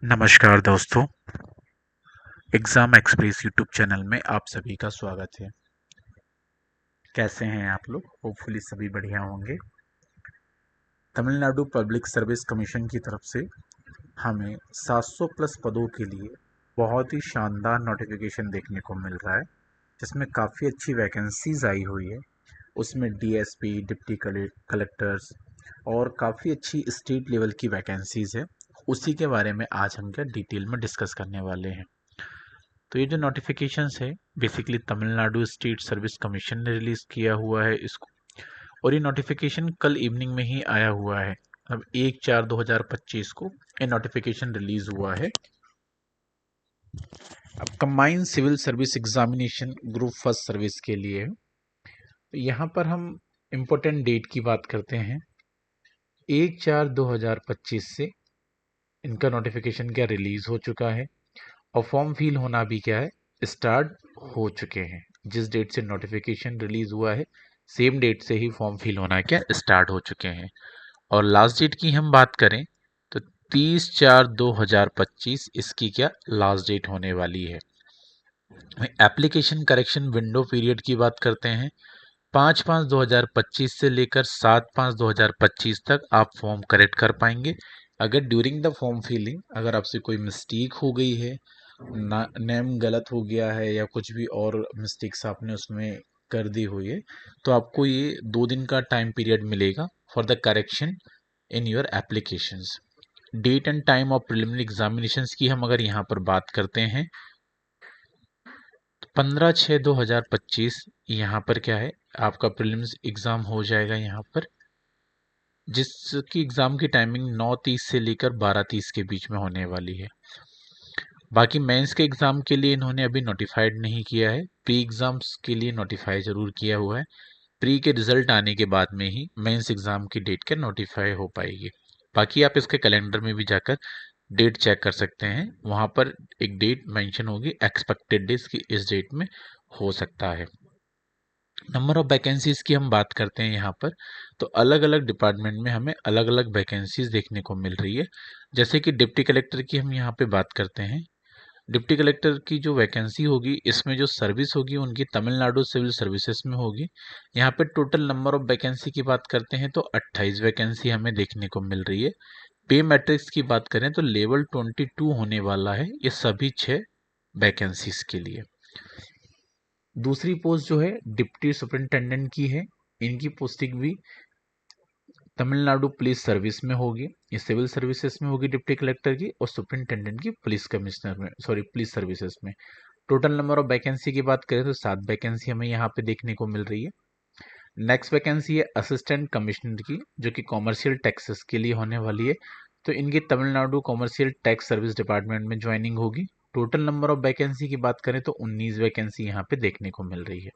नमस्कार दोस्तों। Exam express YouTube channel में आप सभी का स्वागत है। कैसे हैं आप लोग? होपफुली सभी बढ़िया होंगे। तमिलनाडु पब्लिक सर्विस कमीशन की तरफ से हमें 700 प्लस पदों के लिए बहुत ही शानदार नोटिफिकेशन देखने को मिल रहा है, जिसमें काफ़ी अच्छी वैकेंसीज आई हुई है। उसमें डीएसपी, डिप्टी कलेक्टर्स और काफ़ी अच्छी स्टेट लेवल की वैकेंसीज है। उसी के बारे में आज हम क्या डिटेल में डिस्कस करने वाले हैं। तो ये जो नोटिफिकेशंस है, basically Tamil Nadu state service commission ने रिलीज किया हुआ है इसको। और ये नोटिफिकेशन कल इवनिंग में ही आया हुआ है। अब 1/4/2025 को ये नोटिफिकेशन रिलीज हुआ है। अब combined civil service examination group first service के लिए है। तो यहाँ पर हम इम्पोर्टेंट डेट की बात करते हैं। 1/4/2025 से इनका नोटिफिकेशन क्या रिलीज हो चुका है और फॉर्म फिल होना भी क्या है, स्टार्ट हो चुके हैं। जिस डेट से नोटिफिकेशन रिलीज हुआ है, सेम डेट से ही फॉर्म फिल होना क्या स्टार्ट हो चुके हैं। और लास्ट डेट की हम बात करें तो 30/4/2025 इसकी क्या लास्ट डेट होने वाली है। एप्लीकेशन करेक्शन विंडो पीरियड की बात करते हैं। 5/5/2025 से लेकर 7/5/2025 तक आप फॉर्म करेक्ट कर पाएंगे। अगर ड्यूरिंग द फॉर्म फिलिंग अगर आपसे कोई मिस्टेक हो गई है, नेम गलत हो गया है या कुछ भी और मिस्टेक्स आपने उसमें कर दी हुई है, तो आपको ये 2 दिन का टाइम पीरियड मिलेगा for the correction in your applications. Date and time of preliminary examinations की हम अगर यहाँ पर बात करते हैं, 15/6/2025 यहाँ पर क्या है, आपका प्रीलिम्स एग्ज़ाम हो जाएगा यहाँ पर, जिसकी एग्ज़ाम की टाइमिंग 9:30 से लेकर 12:30 के बीच में होने वाली है। बाकी मेंस के एग्ज़ाम के लिए इन्होंने अभी नोटिफाइड नहीं किया है। प्री एग्ज़ाम्स के लिए नोटिफाई ज़रूर किया हुआ है। प्री के रिज़ल्ट आने के बाद में ही मेंस एग्ज़ाम की डेट क्या नोटिफाई हो पाएगी। बाकी आप इसके कैलेंडर में भी जाकर डेट चेक कर सकते हैं। वहाँ पर एक डेट मेंशन होगी एक्सपेक्टेड डेज की, इस डेट में हो सकता है। नंबर ऑफ वैकेंसीज की हम बात करते हैं यहाँ पर, तो अलग अलग डिपार्टमेंट में हमें अलग अलग वैकेंसीज देखने को मिल रही है। जैसे कि डिप्टी कलेक्टर की हम यहाँ पे बात करते हैं। डिप्टी कलेक्टर की जो वैकेंसी होगी, इसमें जो सर्विस होगी उनकी तमिलनाडु सिविल सर्विसेज में होगी। यहाँ पे टोटल नंबर ऑफ वैकेंसी की बात करते हैं तो 28 वैकेंसी हमें देखने को मिल रही है। पे मैट्रिक्स की बात करें तो लेवल 22 होने वाला है ये सभी 6 वैकेंसीज के लिए। दूसरी पोस्ट जो है डिप्टी सुपरिंटेंडेंट की है। इनकी पोस्टिंग भी तमिलनाडु पुलिस सर्विस में होगी। ये सिविल सर्विसेज में होगी डिप्टी कलेक्टर की, और सुपरिंटेंडेंट की पुलिस कमिश्नर में, सॉरी पुलिस सर्विसेज में। टोटल नंबर ऑफ वैकेंसी की बात करें तो 7 वैकेंसी हमें यहाँ पे देखने को मिल रही है। नेक्स्ट वैकेंसी है असिस्टेंट कमिश्नर की, जो कि कॉमर्शियल टैक्सेस के लिए होने वाली है। तो इनकी Tamil Nadu commercial tax service department में ज्वाइनिंग होगी। टोटल नंबर ऑफ वैकेंसी की बात करें तो 19 वैकेंसी यहाँ पे देखने को मिल रही है।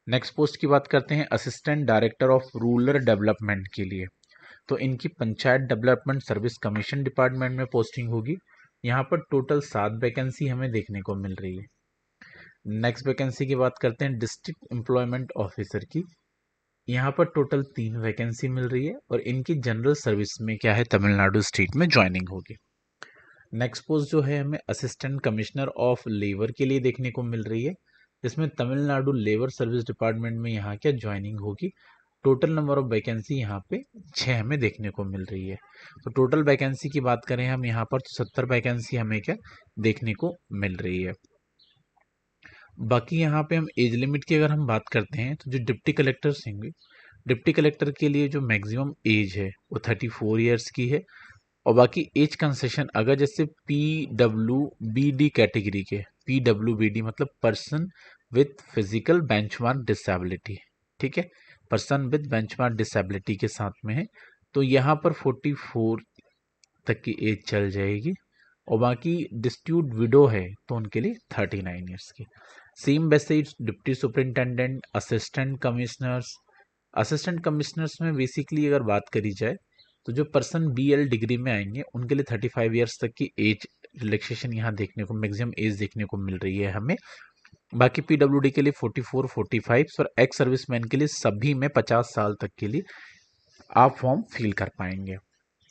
नेक्स्ट पोस्ट की बात करते हैं assistant director of rural development के लिए। तो इनकी panchayat development service commission department में पोस्टिंग होगी। यहाँ पर टोटल 7 वैकेंसी हमें देखने को मिल रही है। नेक्स्ट वैकेंसी की बात करते हैं डिस्ट्रिक्ट एम्प्लॉयमेंट ऑफिसर की। यहाँ पर टोटल 3 वैकेंसी मिल रही है और इनकी जनरल सर्विस में क्या है, तमिलनाडु स्टेट में ज्वाइनिंग होगी। नेक्स्ट पोस्ट जो है हमें असिस्टेंट कमिश्नर ऑफ लेबर के लिए देखने को मिल रही है, जिसमें तमिलनाडु लेबर सर्विस डिपार्टमेंट में यहाँ क्या ज्वाइनिंग होगी। टोटल नंबर ऑफ वैकेंसी यहाँ पे 6 हमें देखने को मिल रही है। तो टोटल वैकेंसी की बात करें हम यहाँ पर तो 70 वैकेंसी हमें क्या देखने को मिल रही है। बाकी यहाँ पे हम एज लिमिट की अगर हम बात करते हैं तो जो डिप्टी कलेक्टर्स होंगे, डिप्टी कलेक्टर के लिए जो मैक्सिमम एज है वो 34 ईयर्स की है। और बाकी एज कंसेशन अगर जैसे PWBD कैटेगरी के, PWBD मतलब person with physical benchmark disability, ठीक है, पर्सन विथ बेंचमार्क डिसेबिलिटी के साथ में है, तो यहाँ पर 44 तक की एज चल जाएगी। और बाकी डिस्ट्यूट विडो है तो उनके लिए 39 ईयर्स की। सेम वैसे डिप्टी सुपरिंटेंडेंट, असिस्टेंट कमिश्नर्स में बेसिकली अगर बात करी जाए तो जो पर्सन BL डिग्री में आएंगे उनके लिए 35 ईयर्स तक की एज रिलैक्सेशन यहाँ देखने को, मैक्सिमम एज देखने को मिल रही है हमें। बाकी PWD के लिए 44, 45 और एक्स सर्विसमैन के लिए सभी में 50 साल तक के लिए आप फॉर्म फिल कर पाएंगे।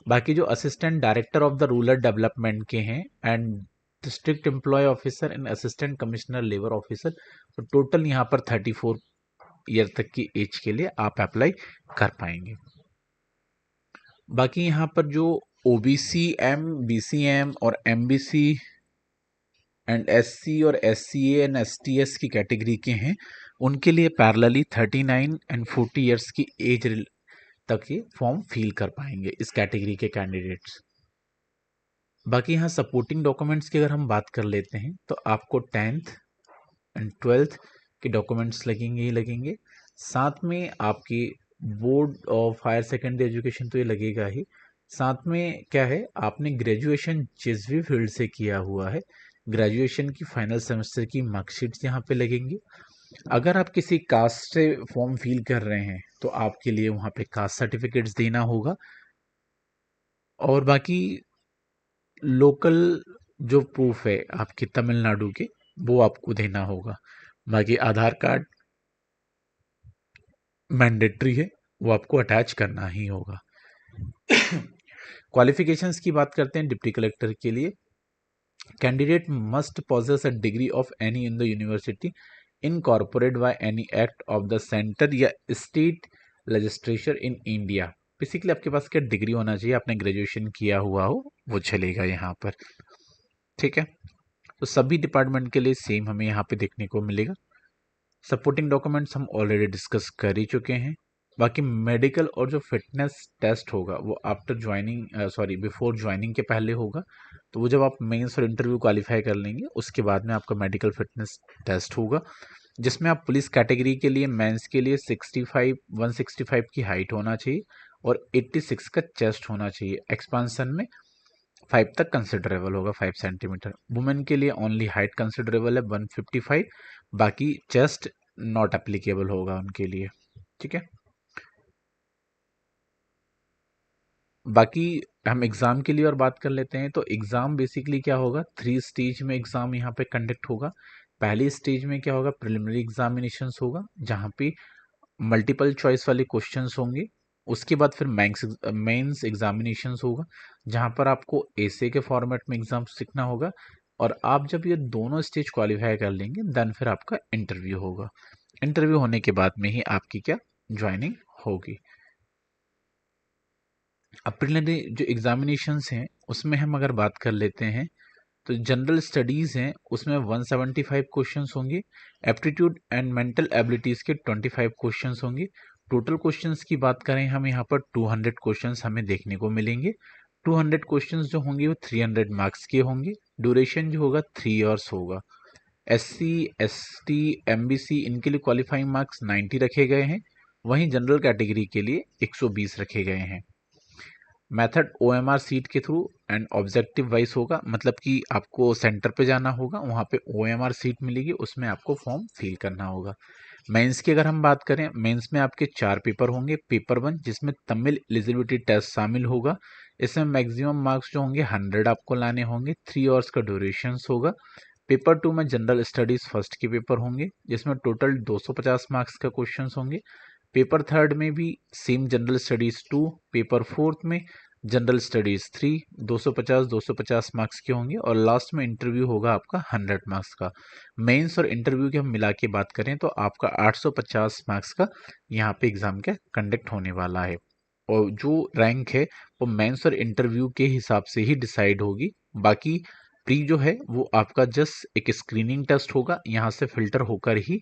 बाकी जो assistant director of the rural development के हैं and district employ officer and assistant commissioner labour officer, तो टोटल यहाँ पर 34 ईयर तक की एज के लिए आप अप्लाई कर पाएंगे। बाकी यहाँ पर जो ओबीसी एम, बीसीएम और एमबीसी एंड एससी और एससीए एंड एसटीएस की कैटेगरी के हैं, उनके लिए पैरेलली 39 एंड 40 ईयर्स की एज तक ये फॉर्म फिल कर पाएंगे इस कैटेगरी के कैंडिडेट्स। बाकी यहाँ सपोर्टिंग डॉक्यूमेंट्स की अगर हम बात कर लेते हैं तो आपको 10th एंड 12th के डॉक्यूमेंट्स लगेंगे ही लगेंगे। साथ में आपकी board of higher secondary education तो ये लगेगा ही। साथ में क्या है, आपने ग्रेजुएशन जिस भी फील्ड से किया हुआ है, ग्रेजुएशन की फाइनल सेमेस्टर की मार्कशीट्स यहाँ पे लगेंगी। अगर आप किसी कास्ट से फॉर्म फिल कर रहे हैं तो आपके लिए वहाँ पे कास्ट सर्टिफिकेट्स देना होगा। और बाकी लोकल जो प्रूफ है आपके तमिलनाडु के, वो आपको देना होगा। बाकी आधार कार्ड मैंडेटरी है, वो आपको अटैच करना ही होगा। क्वालिफिकेशंस की बात करते हैं डिप्टी कलेक्टर के लिए। Candidate must possess a degree of any in the university incorporated by any act of the center या state legislature in India। Basically आपके पास क्या डिग्री होना चाहिए, आपने ग्रेजुएशन किया हुआ हो वो चलेगा यहाँ पर। ठीक है, तो सभी डिपार्टमेंट के लिए सेम हमें यहाँ पे देखने को मिलेगा। सपोर्टिंग डॉक्यूमेंट्स हम ऑलरेडी डिस्कस कर ही चुके हैं। बाकी मेडिकल और जो फिटनेस टेस्ट होगा वो आफ्टर ज्वाइनिंग बिफोर ज्वाइनिंग के पहले होगा। तो वो जब आप मेंस और इंटरव्यू क्वालिफाई कर लेंगे उसके बाद में आपका मेडिकल फिटनेस टेस्ट होगा, जिसमें आप पुलिस कैटेगरी के लिए मेंस के लिए 165 की हाइट होना चाहिए और 86 का चेस्ट होना चाहिए। एक्सपांसन में 5 तक कंसिडरेबल होगा, 5 सेंटीमीटर। वुमेन के लिए ओनली हाइट कंसिडरेबल है 155, बाकी चेस्ट नॉट एप्लीकेबल होगा उनके लिए। ठीक है, बाकी हम एग्ज़ाम के लिए और बात कर लेते हैं। तो एग्ज़ाम बेसिकली क्या होगा, 3 स्टेज में एग्ज़ाम यहाँ पे कंडक्ट होगा। पहली स्टेज में क्या होगा, प्रिलिमिनरी एग्जामिनेशंस होगा जहाँ पे मल्टीपल चॉइस वाले क्वेश्चंस होंगे। उसके बाद फिर मेंस एग्जामिनेशंस होगा जहाँ पर आपको एसे के फॉर्मेट में एग्जाम सीखना होगा। और आप जब ये दोनों स्टेज क्वालिफाई कर लेंगे देन फिर आपका इंटरव्यू होगा। इंटरव्यू होने के बाद में ही आपकी क्या ज्वाइनिंग होगी। अब प्रिलिमिनरी जो एग्जामिनेशंस हैं उसमें हम अगर बात कर लेते हैं तो जनरल स्टडीज़ हैं उसमें 175 क्वेश्चंस होंगे। एप्टीट्यूड एंड मेंटल एबिलिटीज़ के 25 क्वेश्चंस होंगे। टोटल क्वेश्चंस की बात करें हम यहाँ पर 200 क्वेश्चंस हमें देखने को मिलेंगे। 200 क्वेश्चंस जो होंगे वो 300 मार्क्स के होंगे। ड्यूरेशन जो होगा 3 इयर्स होगा। एससी, एसटी, एमबीसी इनके लिए क्वालिफाइंग मार्क्स 90 रखे गए हैं, वहीं जनरल कैटेगरी के लिए 120 रखे गए हैं। मेथड ओएमआर सीट के थ्रू एंड ऑब्जेक्टिव वाइज होगा, मतलब कि आपको सेंटर पे जाना होगा, वहाँ पे ओएमआर सीट मिलेगी, उसमें आपको फॉर्म फिल करना होगा। मेंस की अगर हम बात करें, मेंस में आपके 4 पेपर होंगे। पेपर 1 जिसमें तमिल एलिजिबिलिटी टेस्ट शामिल होगा, इसमें मैक्सिमम मार्क्स जो होंगे 100 आपको लाने होंगे। 3 आवर्स का ड्यूरेशन होगा। पेपर 2 में जनरल स्टडीज फर्स्ट के पेपर होंगे जिसमें टोटल 250 मार्क्स का क्वेश्चन होंगे। पेपर 3 में भी सेम जनरल स्टडीज 2। पेपर 4 में जनरल स्टडीज 3, 250 मार्क्स के होंगे। और लास्ट में इंटरव्यू होगा आपका 100 मार्क्स का। मेंस और इंटरव्यू के हम मिला के बात करें तो आपका 850 मार्क्स का यहाँ पे एग्जाम का कंडक्ट होने वाला है। और जो रैंक है वो मेंस और इंटरव्यू के हिसाब से ही डिसाइड होगी। बाकी प्री जो है वो आपका जस्ट एक स्क्रीनिंग टेस्ट होगा, यहाँ से फिल्टर होकर ही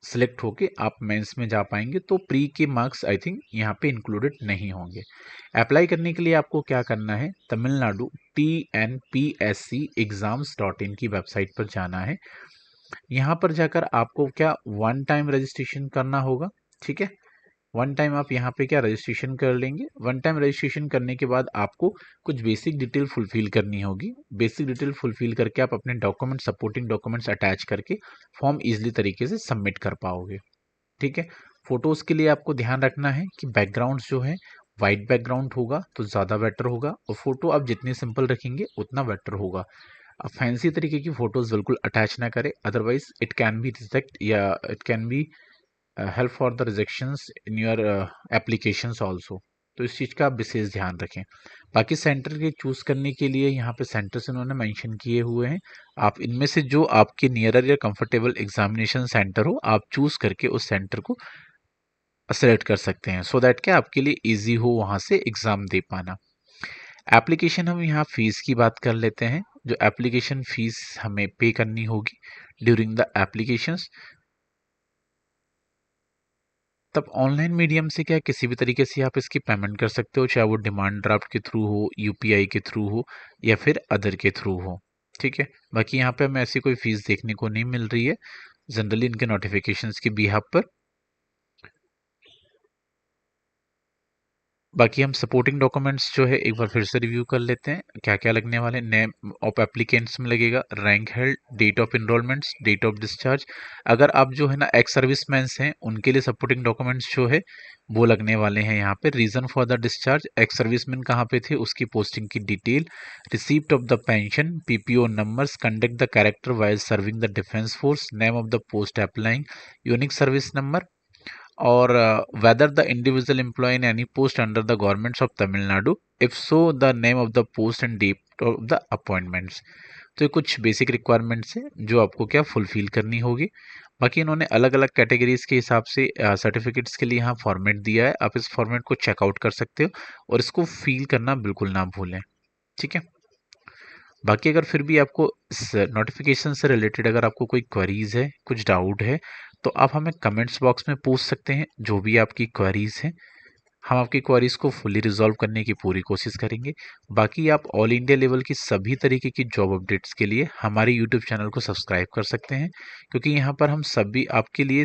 सिलेक्ट होके आप मेंस में जा पाएंगे। तो प्री के मार्क्स आई थिंक यहाँ पे इंक्लूडेड नहीं होंगे। अप्लाई करने के लिए आपको क्या करना है, तमिलनाडु TNPSC-exams.in की वेबसाइट पर जाना है। यहाँ पर जाकर आपको क्या 1 टाइम रजिस्ट्रेशन करना होगा। ठीक है, 1 टाइम आप यहाँ पे क्या रजिस्ट्रेशन कर लेंगे। 1 टाइम रजिस्ट्रेशन करने के बाद आपको कुछ बेसिक डिटेल फुलफिल करनी होगी। बेसिक डिटेल फुलफिल करके आप अपने डॉक्यूमेंट, सपोर्टिंग डॉक्यूमेंट्स अटैच करके फॉर्म इजीली तरीके से सबमिट कर पाओगे। ठीक है, फोटोज़ के लिए आपको ध्यान रखना है कि बैकग्राउंड जो है वाइट बैकग्राउंड होगा तो ज़्यादा बेटर होगा, और फोटो आप जितनी सिंपल रखेंगे उतना बेटर होगा। आप फैंसी तरीके की फोटोज़ बिल्कुल अटैच ना करें, otherwise it can be reject या it can be help for the rejections in your applications also। तो इस चीज़ का आप विशेष ध्यान रखें। बाकी सेंटर के चूज़ करने के लिए यहाँ पे सेंटर्स इन्होंने मेंशन किए हुए हैं। आप इनमें से जो आपके नियरर या कंफर्टेबल एग्जामिनेशन सेंटर हो, आप चूज़ करके उस सेंटर को सेलेक्ट कर सकते हैं, सो दैट क्या आपके लिए ईजी हो वहाँ से एग्ज़ाम दे पाना। एप्लीकेशन हम यहाँ फ़ीस की बात कर लेते हैं। जो एप्लीकेशन फ़ीस हमें पे करनी होगी ड्यूरिंग द एप्लीकेशंस, तब ऑनलाइन मीडियम से क्या किसी भी तरीके से आप इसकी पेमेंट कर सकते हो, चाहे वो डिमांड ड्राफ्ट के थ्रू हो, यूपीआई के थ्रू हो या फिर अदर के थ्रू हो। ठीक है, बाकी यहाँ पे हमें ऐसी कोई फीस देखने को नहीं मिल रही है जनरली इनके नोटिफिकेशंस की बिहाफ पर। बाकी हम सपोर्टिंग डॉक्यूमेंट्स जो है एक बार फिर से रिव्यू कर लेते हैं क्या क्या लगने वाले। नेम ऑफ एप्लीकेंट्स में लगेगा, rank held, date of enrolments, date of discharge. अगर आप जो है ना एक्स सर्विसमैन हैं उनके लिए सपोर्टिंग डॉक्यूमेंट्स जो है वो लगने वाले हैं यहाँ पे। Reason for the discharge, ex serviceman कहाँ पे थे उसकी पोस्टिंग की detail, receipt of the pension, PPO numbers, conduct the character while serving the defence force, name of the post applying, unique service number, or whether the individual employee in any post under the governments of Tamil Nadu, if so the name of the post and date of the appointments। तो ये कुछ basic requirements हैं जो आपको क्या fulfil करनी होगी। बाकी इन्होंने अलग अलग कैटेगरीज के हिसाब से सर्टिफिकेट्स के लिए यहाँ फॉर्मेट दिया है, आप इस फॉर्मेट को चेकआउट कर सकते हो और इसको फिल करना बिल्कुल ना भूलें। ठीक है, बाकी अगर फिर भी आपको इस नोटिफिकेशन से रिलेटेड अगर आपको कोई क्वेरीज है, कुछ डाउट है, तो आप हमें कमेंट्स बॉक्स में पूछ सकते हैं जो भी आपकी क्वेरीज हैं। हम आपकी क्वेरीज को फुली रिजॉल्व करने की पूरी कोशिश करेंगे। बाकी आप ऑल इंडिया लेवल की सभी तरीके की जॉब अपडेट्स के लिए हमारे यूट्यूब चैनल को सब्सक्राइब कर सकते हैं, क्योंकि यहाँ पर हम सभी आपके लिए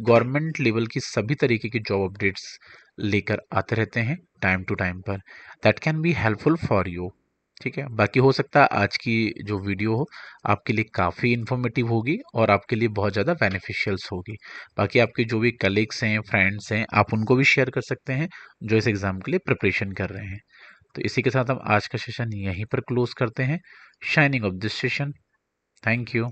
गवर्नमेंट लेवल की सभी तरीके की जॉब अपडेट्स लेकर आते रहते हैं टाइम टू टाइम पर। That can be helpful for you. ठीक है, बाकी हो सकता है आज की जो वीडियो हो आपके लिए काफ़ी इन्फॉर्मेटिव होगी और आपके लिए बहुत ज़्यादा बेनिफिशियल्स होगी। बाकी आपके जो भी कलीग्स हैं, फ्रेंड्स हैं, आप उनको भी शेयर कर सकते हैं जो इस एग्ज़ाम के लिए प्रिपरेशन कर रहे हैं। तो इसी के साथ हम आज का सेशन यहीं पर क्लोज करते हैं। Shining of this session. Thank you.